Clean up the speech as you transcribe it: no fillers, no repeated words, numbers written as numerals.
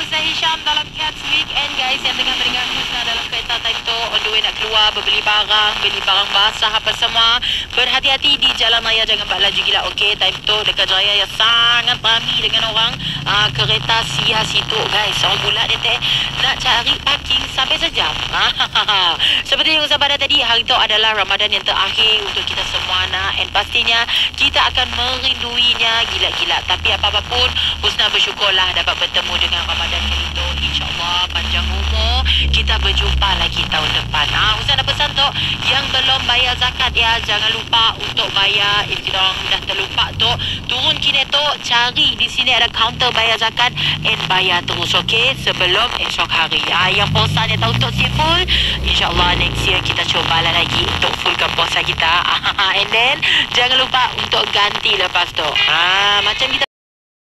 Husna Hisham dalam Cats Weekend guys, yang tengah mendengar Husna dalam kereta time tu on the way nak keluar beli barang basah apa semua. Berhati-hati di jalan raya, jangan buat laju gila, okey? Time tu dekat raya yang sangat ramai dengan orang kereta sia situ guys. Orang bulat dia nak cari parking sampai sejam. Seperti yang Ustaz pada tadi, hari tu adalah Ramadan yang terakhir untuk kita semua nak, and pastinya kita akan merinduinya gila-gila. Tapi apa-apapun, Husna bersyukurlah dapat bertemu dengan Ramadan itu. InsyaAllah panjang umur, kita berjumpa lagi tahun depan. Husna ada pesan tu, yang belum bayar zakat ya, jangan lupa untuk bayar. If kita orang dah terlupa tu, turun kini tu, cari di sini ada kaunter bayar zakat, and bayar terus, okey? Sebelum esok hari. Yang puasa ni tahu untuk si full, InsyaAllah next year kita cubalah lagi untuk fullkan puasa kita. And then jangan lupa untuk ganti lepas tu. Macam kita